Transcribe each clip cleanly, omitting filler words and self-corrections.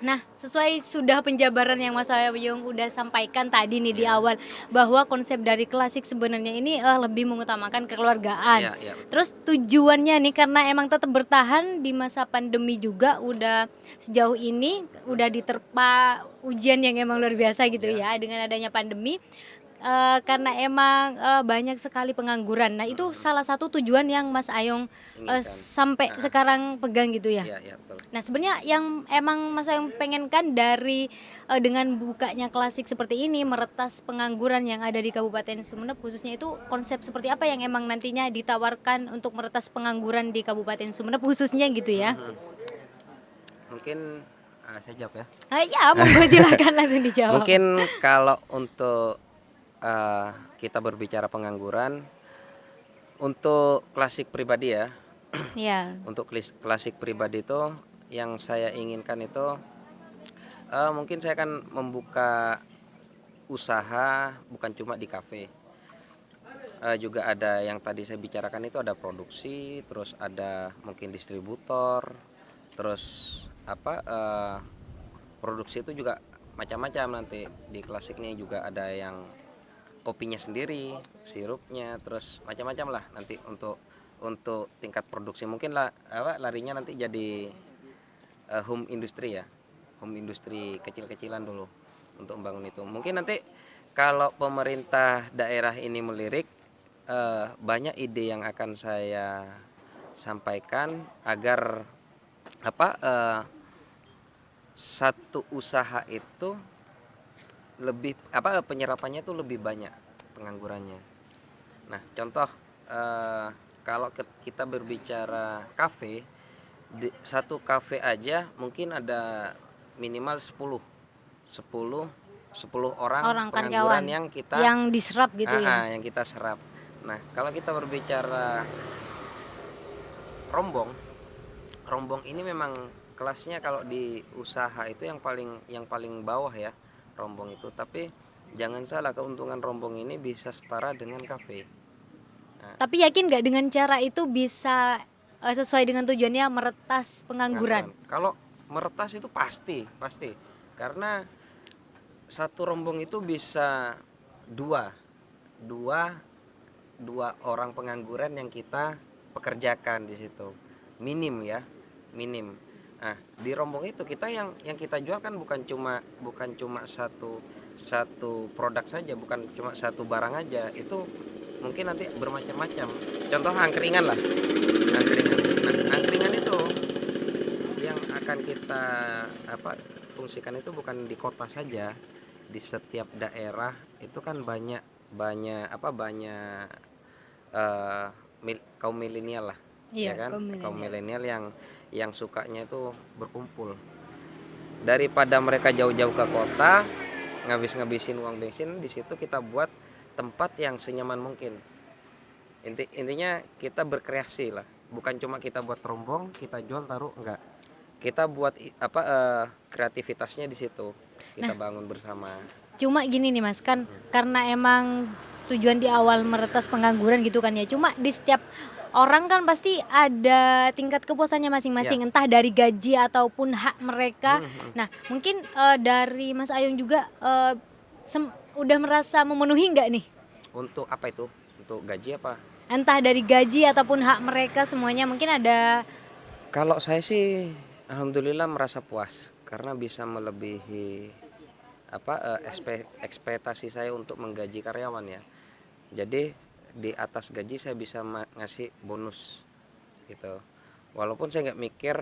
Nah, sesuai sudah penjabaran yang Mas Ayung udah sampaikan tadi nih di awal, bahwa konsep dari klasik sebenarnya ini lebih mengutamakan kekeluargaan. Iya, iya betul. Terus tujuannya nih karena emang tetap bertahan di masa pandemi juga udah sejauh ini udah diterpa ujian yang emang luar biasa gitu Ya. ya dengan adanya pandemi. Karena emang banyak sekali pengangguran. Nah, itu salah satu tujuan yang Mas Ayung Inginkan. sampai Ah, sekarang pegang gitu ya. iya, iya betul. Nah, sebenarnya yang emang Mas Ayung pengenkan dari dengan bukanya klasik seperti ini meretas pengangguran yang ada di Kabupaten Sumeneb khususnya itu konsep seperti apa yang emang nantinya ditawarkan untuk meretas pengangguran di Kabupaten Sumeneb khususnya gitu ya? Mungkin saya jawab ya. Ya, monggo silakan langsung dijawab. Mungkin kalau untuk kita berbicara pengangguran, untuk klasik pribadi ya, Ya. untuk klasik pribadi itu yang saya inginkan itu mungkin saya akan membuka usaha bukan cuma di kafe. Juga ada yang tadi saya bicarakan itu ada produksi, terus ada mungkin distributor, terus apa produksi itu juga macam-macam nanti di klasik ini juga ada yang kopinya sendiri, sirupnya, terus macam-macam lah nanti untuk tingkat produksi mungkin lah larinya nanti jadi home industry ya, home industry kecil-kecilan dulu untuk membangun itu. Mungkin nanti kalau pemerintah daerah ini melirik banyak ide yang akan saya sampaikan agar apa satu usaha itu lebih penyerapannya itu lebih banyak penganggurannya. Nah, contoh kalau kita berbicara kafe, satu kafe aja mungkin ada minimal 10 orang Orang pengangguran karyawan yang kita yang diserap gitu ya. yang kita serap. Nah, kalau kita berbicara rombong, rombong ini memang kelasnya kalau di usaha itu yang paling bawah ya, rombong itu. Tapi jangan salah, keuntungan rombong ini bisa setara dengan kafe. Tapi yakin nggak dengan cara itu bisa sesuai dengan tujuannya meretas pengangguran? Kalau meretas itu pasti, pasti. Karena satu rombong itu bisa dua, dua, dua orang pengangguran yang kita pekerjakan di situ. Minim ya, minim. Nah, di rombong itu kita yang kita jual kan bukan cuma satu produk saja, bukan cuma satu barang aja. Itu mungkin nanti bermacam-macam. Contoh angkringan lah, angkringan. Nah, angkringan itu yang akan kita fungsikan itu bukan di kota saja, di setiap daerah itu kan banyak banyak banyak eh, kaum milenial lah, Iya, ya kan, kaum kaum milenial. milenial yang sukanya itu berkumpul, daripada mereka jauh-jauh ke kota ngabis-ngabisin uang bensin. Di situ kita buat tempat yang senyaman mungkin. Intinya kita berkreasi lah, bukan cuma kita buat rombong kita jual taruh, enggak, kita buat kreativitasnya di situ kita Nah, bangun bersama. cuma gini nih Mas, kan karena emang tujuan di awal meretas pengangguran gitu kan ya. Cuma di setiap orang kan pasti ada tingkat kepuasannya Ya. masing-masing, entah dari gaji ataupun hak mereka. Nah, mungkin dari Mas Ayung juga udah merasa memenuhi nggak nih? Untuk apa itu, untuk gaji apa? Entah dari gaji ataupun hak mereka semuanya mungkin ada. Kalau saya sih alhamdulillah merasa puas karena bisa melebihi ekspektasi saya untuk menggaji karyawan ya. Jadi di atas gaji saya bisa ngasih bonus gitu. Walaupun saya nggak mikir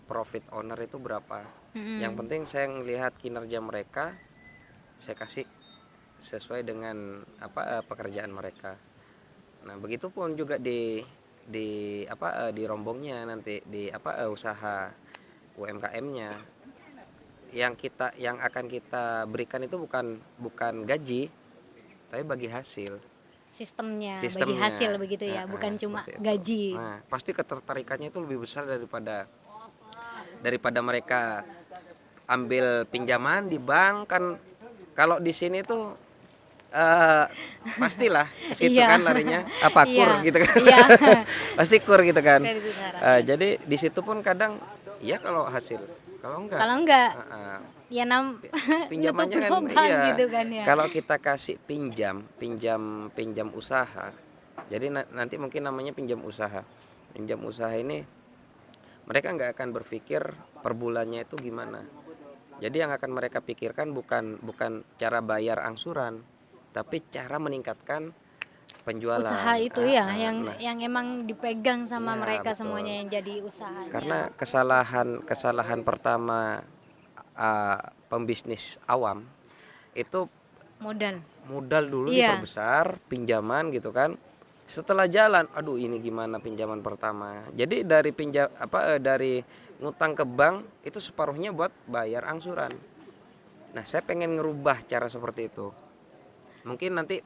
profit owner itu berapa. Yang penting saya melihat kinerja mereka, saya kasih sesuai dengan pekerjaan mereka. Nah, begitupun juga di rombongnya nanti di usaha UMKM-nya, yang akan kita berikan itu bukan gaji, tapi bagi hasil. Sistemnya bagi Sistemnya. hasil begitu ya, bukan cuma Seperti itu. gaji. Nah, pasti ketertarikannya itu lebih besar daripada mereka ambil pinjaman di bank kan. Kalau di sini tuh pastilah ke situ Iya. kan larinya, apa kur Iya. gitu kan. Iya. Pasti kur gitu kan. Kredit usaha rakyat. Jadi di situ pun kadang ya kalau hasil Kalau enggak heeh, ya nutup pinjamannya kan lubang iya, gitu kan ya. kalau kita kasih pinjam pinjam pinjam usaha, jadi nanti mungkin namanya pinjam usaha ini mereka nggak akan berpikir per bulannya itu gimana. Jadi yang akan mereka pikirkan bukan bukan cara bayar angsuran, tapi cara meningkatkan Usaha penjualan. itu ya yang Nah, emang dipegang sama iya mereka semuanya betul. yang jadi usahanya. Karena kesalahan pertama pembisnis awam itu Modal. modal dulu Iya. diperbesar, pinjaman gitu kan. Setelah jalan, aduh ini gimana pinjaman pertama. Jadi dari dari ngutang ke bank itu separuhnya buat bayar angsuran. Nah, saya pengen ngerubah cara seperti itu. Mungkin nanti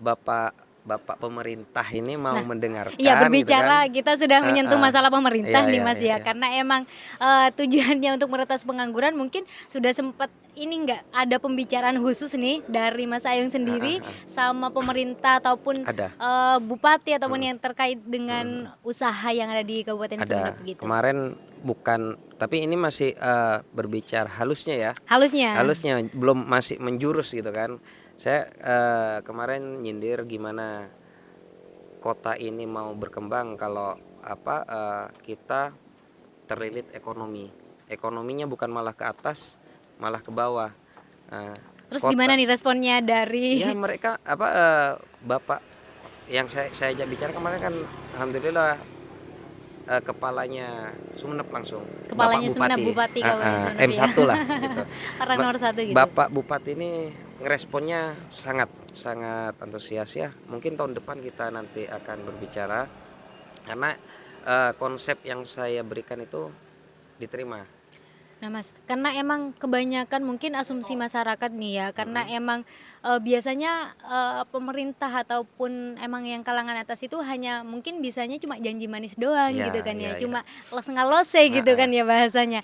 Bapak Bapak pemerintah ini mau Nah, iya mendengarkan gitu kan. berbicara kita sudah menyentuh Heeh. masalah Iya pemerintah nih iya Mas iya ya, iya. karena emang tujuannya untuk meretas pengangguran mungkin sudah sempat ini enggak ada pembicaraan khusus nih dari Mas Ayung Heeh, sendiri heeh. sama pemerintah ataupun Ada. bupati ataupun Mm, yang terkait mm, mm. dengan usaha yang ada di Kabupaten Sumeneb Ada. gitu. Kemarin bukan, tapi ini masih berbicara halusnya ya. Halusnya. Halusnya belum masih menjurus gitu kan. Saya kemarin nyindir gimana kota ini mau berkembang kalau kita terlilit ekonomi. Ekonominya bukan malah ke atas, malah ke bawah. Nah, Terus gimana kota nih responnya ya dari mereka Bapak yang saya ajak bicara kemarin kan alhamdulillah kepalanya Sumeneb langsung, Bapak kepalanya Sumeneb, Bupati, Bupati Kabupaten Sumeneb ya? M1 lah gitu. Orang nomor satu gitu. Bapak Bupati ini ngeresponnya sangat sangat antusias ya. Mungkin tahun depan kita nanti akan berbicara karena konsep yang saya berikan itu diterima. Nah Mas, karena emang kebanyakan mungkin asumsi masyarakat nih ya, karena Mm-mm. emang biasanya pemerintah ataupun emang yang kalangan atas itu hanya mungkin bisanya cuma janji manis doang gitu Ya, kan ya, ya, ya. cuma los ngalose gitu kan Nah, ya bahasanya.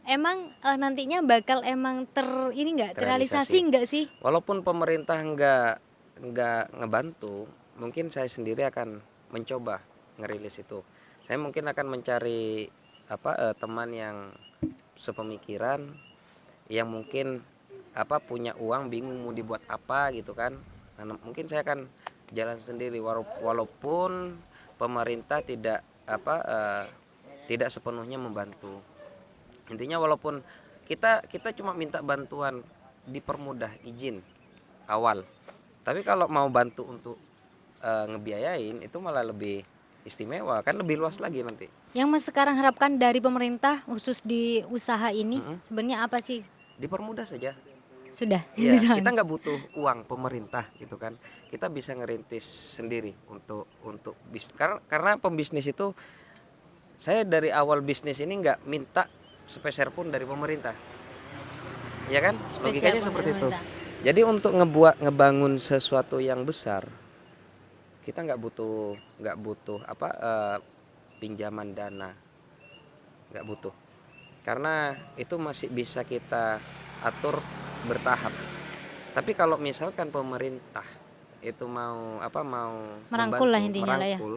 Emang nantinya bakal emang ini nggak terrealisasi terrealisasi. nggak sih? Walaupun pemerintah nggak ngebantu, mungkin saya sendiri akan mencoba ngerilis itu. Saya mungkin akan mencari teman yang sepemikiran, yang mungkin punya uang bingung mau dibuat apa gitu kan. Nah, mungkin saya akan jalan sendiri walaupun pemerintah tidak sepenuhnya membantu. Intinya walaupun kita cuma minta bantuan dipermudah izin awal. Tapi kalau mau bantu untuk ngebiayain itu malah lebih istimewa, kan lebih luas lagi nanti. Yang Mas sekarang harapkan dari pemerintah khusus di usaha ini Mm-mm. sebenarnya apa sih? Dipermudah saja. Sudah gitu Iya, kita doang. nggak butuh uang pemerintah gitu kan. Kita bisa ngerintis sendiri untuk karena pembisnis itu saya dari awal bisnis ini nggak minta sepeser pun dari pemerintah. Ya kan? Spesial Logikanya seperti itu. pemerintah. Jadi untuk ngebangun sesuatu yang besar, kita nggak butuh pinjaman dana, nggak butuh. Karena itu masih bisa kita atur bertahap. Tapi kalau misalkan pemerintah itu mau Merangkul lah membantu, intinya lah ya. merangkul,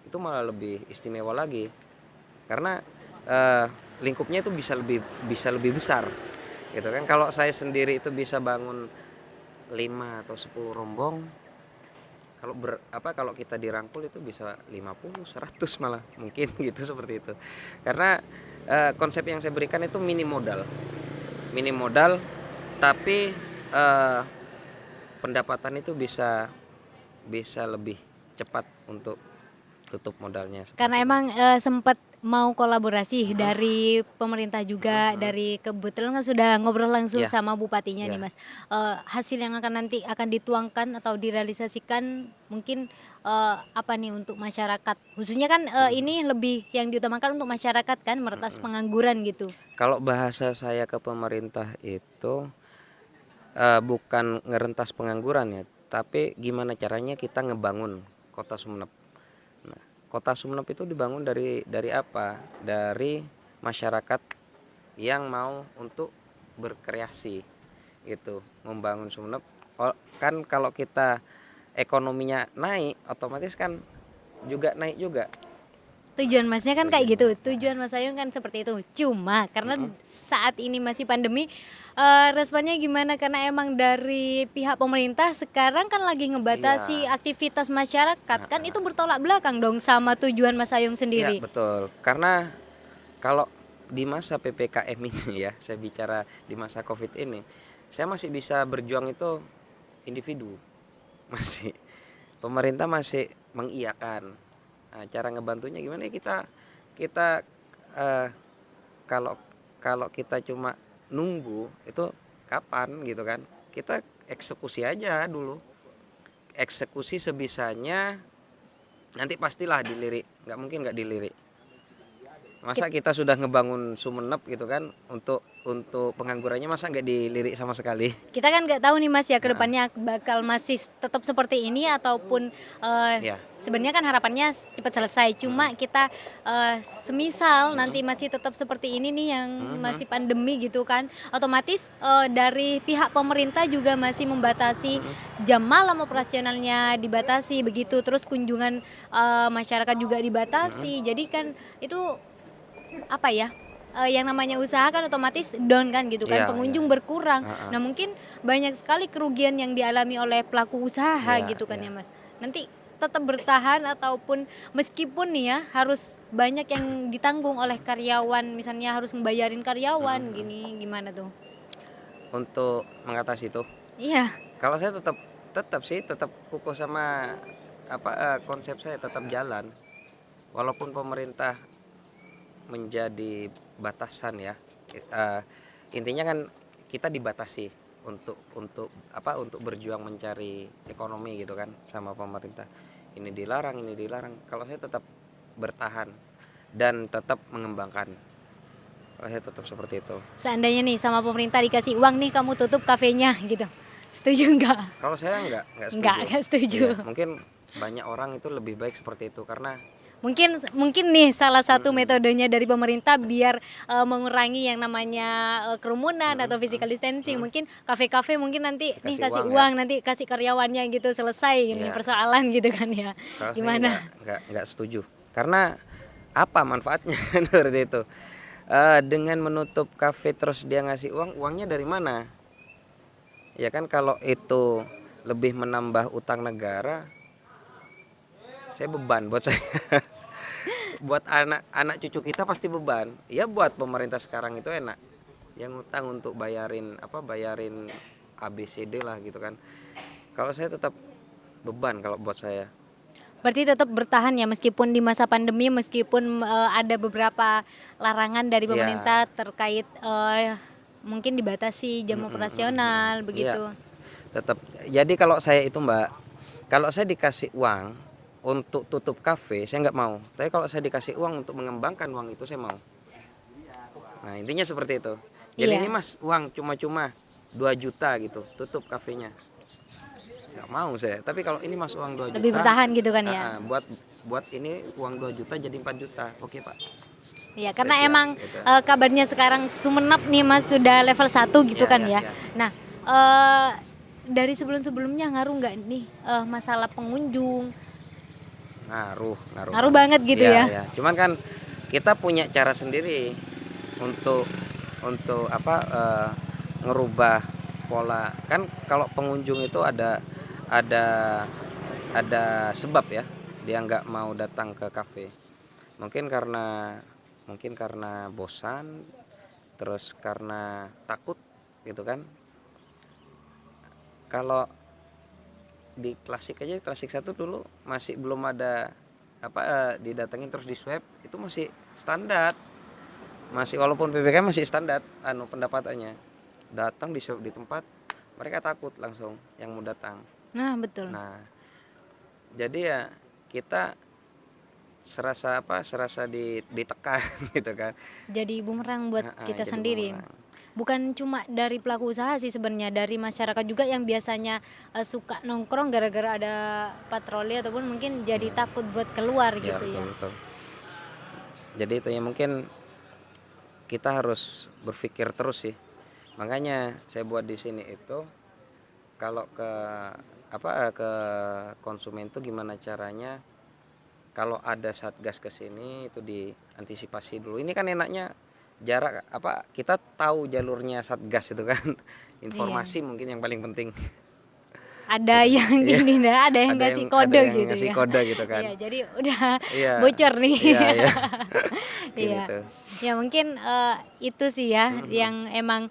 itu malah lebih istimewa lagi. Karena lingkupnya itu bisa lebih besar. Gitu kan. Kalau saya sendiri itu bisa bangun 5 atau 10 rombong, kalau kita dirangkul itu bisa 50 100 malah mungkin gitu seperti itu. Karena konsep yang saya berikan itu minim modal tapi pendapatan itu bisa lebih cepat untuk tutup modalnya Karena seperti itu. emang sempat mau kolaborasi dari pemerintah juga, Mm-mm. dari kebetulan kan sudah ngobrol langsung Ya, sama bupatinya nih ya. Mas. Hasil yang nanti akan dituangkan atau direalisasikan mungkin apa nih untuk masyarakat? Khususnya kan ini lebih yang diutamakan untuk masyarakat kan meretas Mm-mm. pengangguran gitu. Kalau bahasa saya ke pemerintah itu bukan ngerentas pengangguran ya, tapi gimana caranya kita ngebangun kota Sumeneb. Nah, kota Sumeneb itu dibangun dari apa? Dari masyarakat yang mau untuk berkreasi gitu, membangun Sumeneb. Kan kalau kita ekonominya naik, otomatis kan juga naik juga Tujuan Masnya kan kayak gitu, tujuannya. tujuan Mas Ayung kan seperti itu. Cuma karena Mm-mm. saat ini masih pandemi, responnya gimana? Karena emang dari pihak pemerintah sekarang kan lagi ngebatasi Iya. aktivitas masyarakat, kan itu Heeh. bertolak belakang dong sama tujuan Mas Ayung Iya sendiri. betul. Karena kalau di masa PPKM ini ya, saya bicara di masa COVID ini, saya masih bisa berjuang itu individu, masih pemerintah masih mengiyakan. Nah, cara ngebantunya gimana ya, kita eh, kalau kalau kita cuma nunggu itu kapan gitu kan? Kita eksekusi aja dulu, eksekusi sebisanya, nanti pastilah dilirik, nggak mungkin nggak dilirik. Masa kita sudah ngebangun Sumenep gitu kan, untuk penganggurannya masa nggak dilirik sama sekali. Kita kan nggak tahu nih Mas ya, Heeh. kedepannya bakal masih tetap seperti ini ataupun Ya. sebenarnya kan harapannya cepat selesai. Cuma kita semisal nanti masih tetap seperti ini nih yang Mhm. masih pandemi gitu kan, otomatis dari pihak pemerintah juga masih membatasi Mhm. jam malam operasionalnya dibatasi begitu, terus kunjungan masyarakat juga Mhm. dibatasi. Jadi kan itu apa ya, yang namanya usaha kan otomatis down kan gitu kan, Iya, iya. pengunjung berkurang. Heeh. Nah mungkin banyak sekali kerugian yang dialami oleh pelaku usaha Iya, gitu kan iya. ya Mas. Nanti tetap bertahan ataupun meskipun nih ya harus banyak yang ditanggung oleh karyawan, misalnya harus membayarin Mhm. karyawan Mhm. gini, gimana tuh? Untuk mengatasi itu, Iya, kalau saya tetap tetap sih tetap kukuh sama konsep saya tetap jalan. Walaupun pemerintah menjadi batasan ya, eh, intinya kan kita dibatasi untuk berjuang mencari ekonomi gitu kan sama pemerintah. Ini dilarang. Kalau saya tetap bertahan dan tetap mengembangkan. Kalau saya tetap seperti itu. seandainya nih sama pemerintah dikasih uang nih kamu tutup kafenya gitu. Setuju nggak? Kalau saya nggak Nggak, setuju. nggak setuju. Iya, mungkin banyak orang itu lebih baik seperti itu karena Mungkin mungkin nih salah satu mm-mm, metodenya dari pemerintah biar mengurangi yang namanya kerumunan mm-mm, atau physical distancing. mm-mm, Mungkin kafe-kafe mungkin nanti nih dikasih kasih uang ya. uang, nanti kasih karyawannya gitu, selesai ini Iya, persoalan gitu kan ya. kalau saya Gimana? nggak setuju. Karena apa manfaatnya kan seperti itu. Dengan menutup kafe terus dia ngasih uang, uangnya dari mana? Ya kan kalau itu lebih menambah utang negara, saya beban buat saya. Buat anak-anak cucu kita pasti beban. Ya buat pemerintah sekarang itu enak. Yang ngutang untuk bayarin ABCD lah gitu kan. Kalau saya tetap beban kalau buat saya. Berarti tetap bertahan ya meskipun di masa pandemi, meskipun ada beberapa larangan dari Ya. pemerintah terkait mungkin dibatasi jam operasional Iya, begitu. tetap. Jadi kalau saya itu Mbak, kalau saya dikasih uang untuk tutup kafe, saya nggak mau. Tapi kalau saya dikasih uang untuk mengembangkan uang itu saya mau. Nah intinya seperti itu. Jadi ini Iya, Mas uang cuma-cuma 2 juta gitu, tutup kafenya. Nggak mau saya. Tapi kalau ini Mas uang 2 lebih juta, bertahan gitu kan ya. buat ini uang 2 juta jadi 4 juta. Oke Pak, Iya, saya karena siap emang gitu. kabarnya sekarang Sumenep nih Mas sudah level 1 gitu Ya, kan ya, ya. ya. Nah, eh, dari sebelum-sebelumnya ngaruh nggak nih masalah pengunjung? Ngaruh Ngaruh banget. banget gitu Iya, ya. ya. Cuman kan kita punya cara sendiri untuk ngerubah pola. Kan kalau pengunjung itu ada ada sebab ya dia nggak mau datang ke kafe. Mungkin karena bosan, terus karena takut gitu kan. Kalau di klasik aja, klasik satu dulu masih belum ada didatengin terus di swab, itu masih standar, masih walaupun PPKM masih standar pendapatannya, datang di swab di tempat, mereka takut langsung yang mau datang. Nah, betul. Nah jadi ya kita serasa ditekan gitu kan. Jadi bumerang buat kita Jadi sendiri. bumerang. Bukan cuma dari pelaku usaha sih sebenarnya, dari masyarakat juga yang biasanya suka nongkrong gara-gara ada patroli ataupun mungkin jadi Ya, takut buat keluar ya gitu betul ya. betul. Jadi itu ya mungkin kita harus berpikir terus sih. Makanya saya buat di sini itu, kalau ke konsumen tuh gimana caranya kalau ada satgas ke sini itu diantisipasi dulu. Ini kan enaknya jarak apa kita tahu jalurnya satgas itu kan. Iya. Informasi mungkin yang paling penting. Ada Gitu. yang Iya, ini nah, ada yang ngasih kode yang gitu ngasih ya. kode gitu kan. Iya, jadi udah Iya. bocor nih. Iya, iya. Iya. Gitu. Ya mungkin itu sih ya Mhm, mhm. yang emang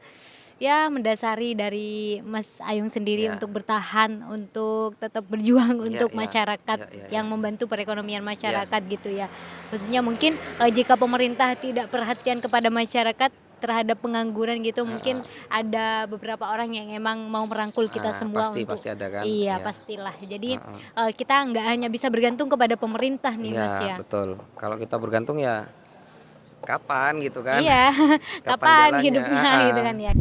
ya mendasari dari Mas Ayung sendiri Iya. untuk bertahan, untuk tetap berjuang Iya, untuk iya. masyarakat Iya, iya, yang iya. membantu perekonomian Iya. masyarakat gitu ya. Khususnya mungkin jika pemerintah tidak perhatian kepada masyarakat terhadap pengangguran gitu, mungkin Heeh. ada beberapa orang yang emang mau merangkul kita semua Pasti untuk pasti ada kan. iya Iya. pastilah. Jadi Heeh. kita nggak hanya bisa bergantung kepada pemerintah nih Iya, Mas ya. betul. Kalau kita bergantung ya kapan gitu kan? Iya, Kapan kapan jalannya? hidupnya gitu kan ya.